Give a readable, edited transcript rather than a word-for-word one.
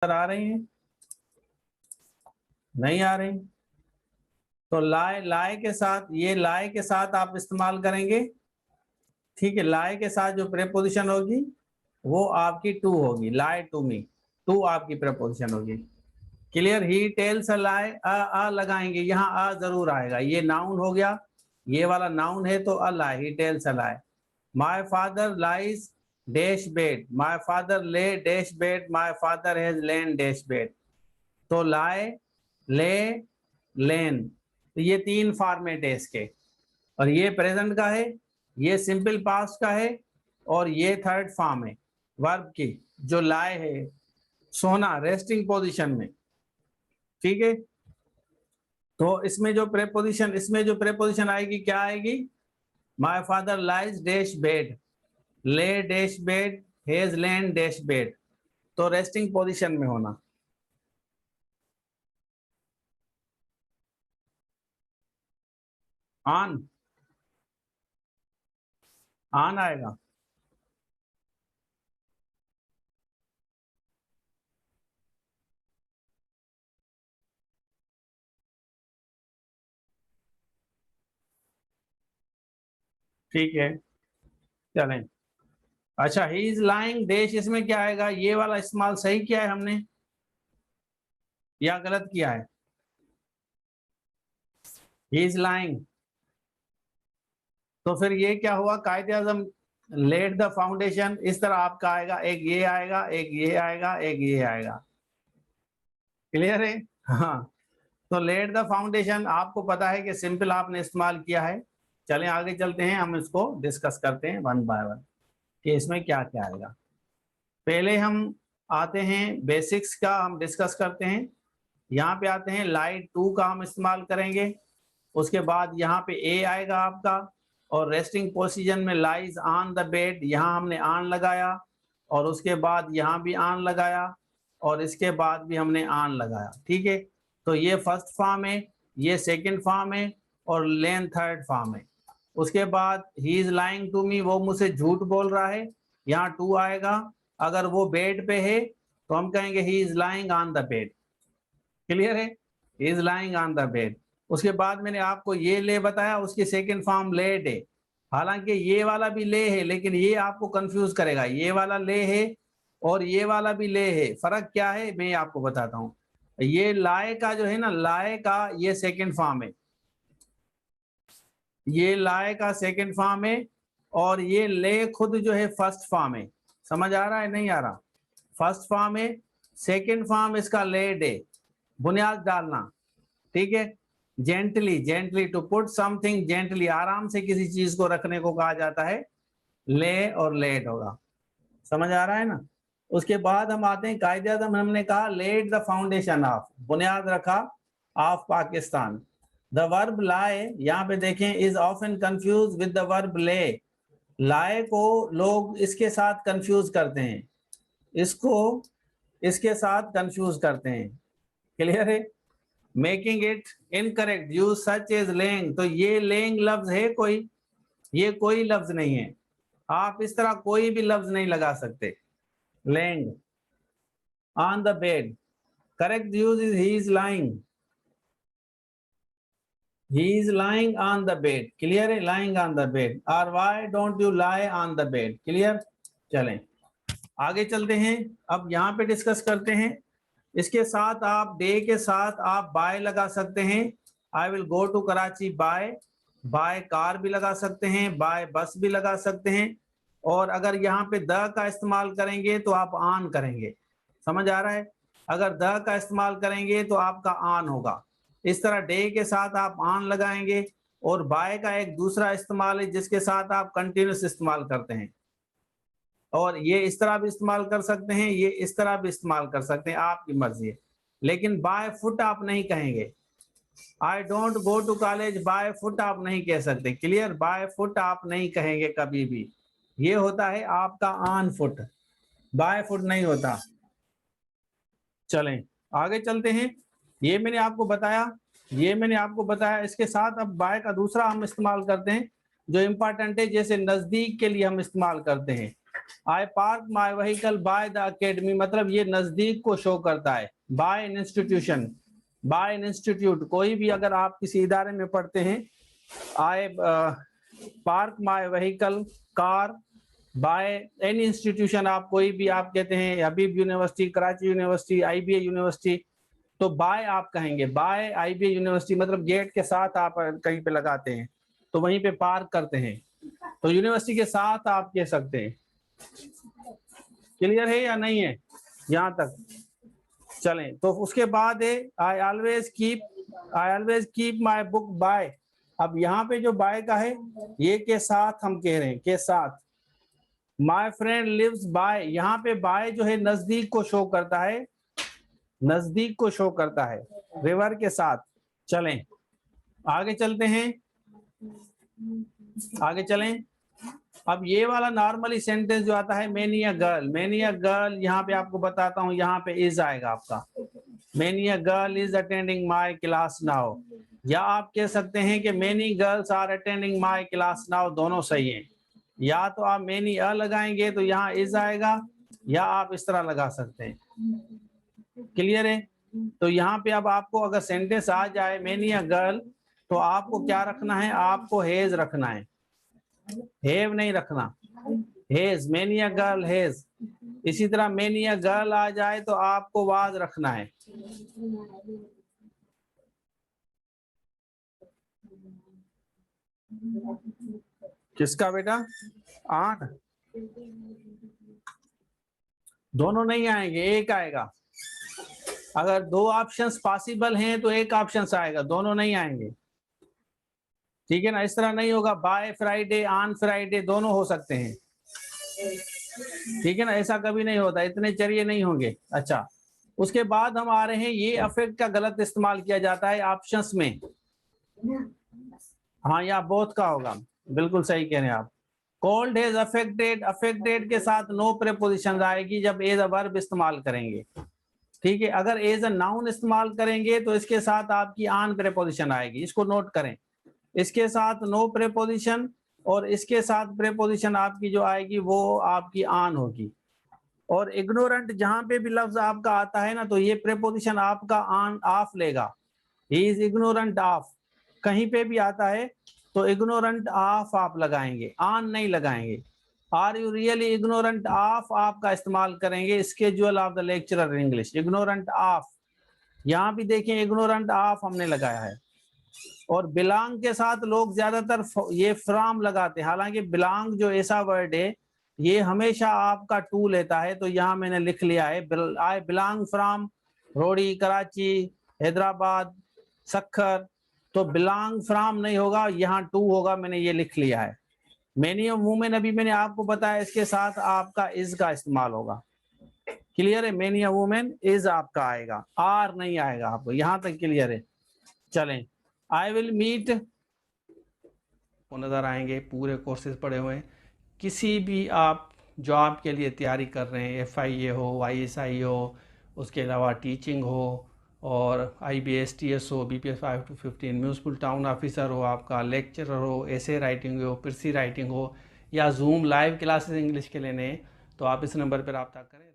आ रही हैं? नहीं आ रही? तो लाए, लाए के साथ, ये लाए के साथ आप इस्तेमाल करेंगे, ठीक है। लाए के साथ जो प्रेपोजिशन होगी वो आपकी टू होगी, लाए टू मी, टू आपकी प्रेपोजिशन होगी। क्लियर? ही टेल्स अ लाई, अ लगाएंगे, यहाँ अ जरूर आएगा, ये नाउन हो गया, ये वाला नाउन है तो a lie, he tells a lie. My father lies dash bed, my father lay dash bed, my father has lain dash bed. तो लाए, ले, लेन, तो ये तीन फॉर्मेट है इसके, और ये प्रेजेंट का है, ये सिंपल पास्ट का है, और ये थर्ड फॉर्म है वर्ब की, जो लाए है, सोना, रेस्टिंग पोजीशन में, ठीक है। तो इसमें जो प्रेपोजिशन आएगी क्या आएगी? My father lies dash bed, lay dash bed, has lain dash bed, तो रेस्टिंग पोजीशन में होना। ऑन, ऑन आएगा। ठीक है, चलें। अच्छा, ही इज लाइंग डैश, इसमें क्या आएगा? ये वाला इस्तेमाल सही किया है हमने या गलत किया है? ही इज लाइंग, तो फिर ये क्या हुआ? कायदे आजम लेट द फाउंडेशन, इस तरह आपका आएगा, एक ये आएगा, एक ये आएगा, एक ये आएगा। क्लियर है? हाँ, तो लेट द फाउंडेशन आपको पता है कि सिंपल आपने इस्तेमाल किया है। चलें आगे चलते हैं, हम इसको डिस्कस करते हैं वन बाय वन कि इसमें क्या क्या आएगा। पहले हम आते हैं बेसिक्स का, हम डिस्कस करते हैं। यहाँ पे आते हैं, लाइट टू का हम इस्तेमाल करेंगे। उसके बाद यहाँ पे ए आएगा आपका, और रेस्टिंग पोजीशन में लाइज ऑन द बेड, यहाँ हमने ऑन लगाया, और उसके बाद यहाँ भी ऑन लगाया, और इसके बाद भी हमने ऑन लगाया, ठीक है। तो ये फर्स्ट फॉर्म है, ये सेकंड फॉर्म है, और लेन थर्ड फॉर्म है। उसके बाद he is lying to me, वो मुझसे झूठ बोल रहा है, यहाँ टू आएगा। अगर वो बेड पे है तो हम कहेंगे he is lying on the bed. Clear है? He is lying on the bed. उसके बाद मैंने आपको ये ले बताया, उसकी सेकंड फॉर्म लेड है। हालांकि ये वाला भी ले है, लेकिन ये आपको कंफ्यूज करेगा, ये वाला ले है और ये वाला भी ले है, फर्क क्या है मैं आपको बताता हूँ। ये लाए का जो है ना, लाए का ये सेकंड फॉर्म है, ये लाए का सेकंड फॉर्म है, और ये ले खुद जो है फर्स्ट फॉर्म है। समझ आ रहा है नहीं आ रहा? फर्स्ट फॉर्म है, सेकंड फॉर्म इसका लेड है, बुनियाद डालना, ठीक है। Gently, gently, to put something gently, आराम से किसी चीज को रखने को कहा जाता है, ले और लेड होगा। समझ आ रहा है ना? उसके बाद हम आते हैं कायदे आज़म, हमने कहा लेड द फाउंडेशन ऑफ, बुनियाद रखा ऑफ पाकिस्तान। द वर्ब लाए, यहाँ पे देखें, is often confuse with the verb ले। लाए को लोग इसके साथ कंफ्यूज करते हैं, इसको इसके साथ कंफ्यूज करते हैं। क्लियर है? Making it incorrect use such as laying, तो ये लेंग लफ्ज है कोई? ये कोई लफ्ज नहीं है, आप इस तरह कोई भी लफ्ज नहीं लगा सकते। Laying on the bed, correct use is he is lying, he is lying on the bed। Clear है? lying on the bed, और why don't you lie on the bed। Clear? चलें आगे चलते हैं, अब यहाँ पे डिस्कस करते हैं। इसके साथ आप डे के साथ आप बाय लगा सकते हैं, I will go to Karachi by, by car भी लगा सकते हैं, बाय बस भी लगा सकते हैं। और अगर यहाँ पे द का इस्तेमाल करेंगे तो आप ऑन करेंगे। समझ आ रहा है? अगर द का इस्तेमाल करेंगे तो आपका ऑन होगा। इस तरह डे के साथ आप ऑन लगाएंगे, और बाय का एक दूसरा इस्तेमाल है जिसके साथ आप कंटिन्यूस इस्तेमाल करते हैं, और ये इस तरह भी इस्तेमाल कर सकते हैं, ये इस तरह भी इस्तेमाल कर सकते हैं, आपकी मर्जी है। लेकिन बाय फुट आप नहीं कहेंगे, I don't go to college by foot आप नहीं कह सकते। क्लियर? बाय फुट आप नहीं कहेंगे कभी भी, ये होता है आपका ऑन फुट, बाय फुट नहीं होता। चलें आगे चलते हैं, ये मैंने आपको बताया, ये मैंने आपको बताया। इसके साथ अब बाय का दूसरा हम इस्तेमाल करते हैं जो इम्पोर्टेंट है, जैसे नजदीक के लिए हम इस्तेमाल करते हैं। I park my vehicle by the academy, मतलब ये नजदीक को शो करता है। By an institution, by an institute, कोई भी अगर आप किसी इदारे में पढ़ते हैं, I park my vehicle car by any institution, आप कोई भी आप कहते हैं Habib university, Karachi university, IBA university, तो बाय आप कहेंगे। बाय IBA यूनिवर्सिटी मतलब गेट के साथ आप कहीं पे लगाते हैं तो वहीं पे पार्क करते हैं, तो यूनिवर्सिटी के साथ आप कह सकते हैं। क्लियर है या नहीं है यहाँ तक? चलें, तो उसके बाद है I always keep my book by. अब यहाँ पे जो बाय का है ये के साथ हम कह रहे हैं, के साथ। माई फ्रेंड लिव्स बाय, यहाँ पे बाय जो है नजदीक को शो करता है, नजदीक को शो करता है, रिवर के साथ। चलें आगे चलते हैं, आगे चलें। अब ये वाला नॉर्मली सेंटेंस जो आता है many a girl, many a girl, यहाँ पे आपको बताता हूँ, यहाँ पे इज आएगा आपका। Many a girl is attending my class now, या आप कह सकते हैं कि many girls are attending my class now, दोनों सही है। या तो आप मैनी अ लगाएंगे तो यहाँ इज आएगा, या आप इस तरह लगा सकते हैं। क्लियर है? तो यहाँ पे अब आपको अगर सेंटेंस आ जाए मैनी अ गर्ल, तो आपको क्या रखना है, आपको हेज रखना है, हेव नहीं रखना, hedge, many a girl hedge. इसी तरह मैनी अ गर्ल आ जाए तो आपको वाज रखना है। किसका बेटा? 8, दोनों नहीं आएंगे, एक आएगा। अगर 2 ऑप्शंस पॉसिबल हैं तो एक ऑप्शन आएगा, दोनों नहीं आएंगे। ठीक है ना? इस तरह नहीं होगा बाय फ्राइडे, ऑन फ्राइडे, दोनों हो सकते हैं। ठीक है ना? ऐसा कभी नहीं होता, इतने चरिए नहीं होंगे। अच्छा, उसके बाद हम आ रहे हैं, ये अफेक्ट का गलत इस्तेमाल किया जाता है ऑप्शंस में। हाँ, या बोथ का होगा, बिल्कुल सही कह रहे हैं आप। कोल्ड हैज अफेक्टेड, अफेक्टेड के साथ नो प्रीपोजिशन आएगी जब एज अ वर्ब इस्तेमाल करेंगे। ठीक है, अगर एज अ नाउन इस्तेमाल करेंगे तो इसके साथ आपकी ऑन प्रीपोजिशन आएगी, इसको नोट करें। इसके साथ नो प्रीपोजिशन और इसके साथ प्रीपोजिशन आपकी जो आएगी वो आपकी ऑन होगी। और इग्नोरेंट जहां पे भी लफ्ज आपका आता है ना, तो ये प्रीपोजिशन आपका ऑन ऑफ लेगा। ही इज इग्नोरेंट ऑफ, कहीं पे भी आता है तो इग्नोरेंट ऑफ आप लगाएंगे, ऑन नहीं लगाएंगे। Are you really ignorant of आपका इस्तेमाल करेंगे, schedule of the lecturer English, ignorant of. यहाँ भी देखें इग्नोरेंट ऑफ हमने लगाया है। और बिलोंग के साथ लोग ज्यादातर ये फ्रॉम लगाते हैं, हालांकि बिलोंग जो ऐसा वर्ड है ये हमेशा आपका टू लेता है, तो यहाँ मैंने लिख लिया है I belong from Rohri, Karachi, Hyderabad, Sukkur. तो बिलोंग फ्रॉम नहीं होगा, यहाँ टू होगा, मैंने ये लिख लिया है। मैनी ऑफ वुमेन अभी मैंने आपको बताया, इसके साथ आपका इज का इस्तेमाल होगा। क्लियर है? मैनी ऑफ वुमेन इज आपका आएगा, आर नहीं आएगा आपको। यहाँ तक क्लियर है? चलें, आई विल मीट नज़र आएंगे, पूरे कोर्सेज पढ़े हुए हैं। किसी भी आप जॉब के लिए तैयारी कर रहे हैं, FIA हो, ISI हो, उसके अलावा टीचिंग हो, और IBS TS हो, BPS 5 to 15, municipal town officer हो, आपका लेक्चरर हो, एसे राइटिंग हो, पिरसी राइटिंग हो, या जूम लाइव क्लासेस इंग्लिश के लेने, तो आप इस नंबर पर रब्ता करें।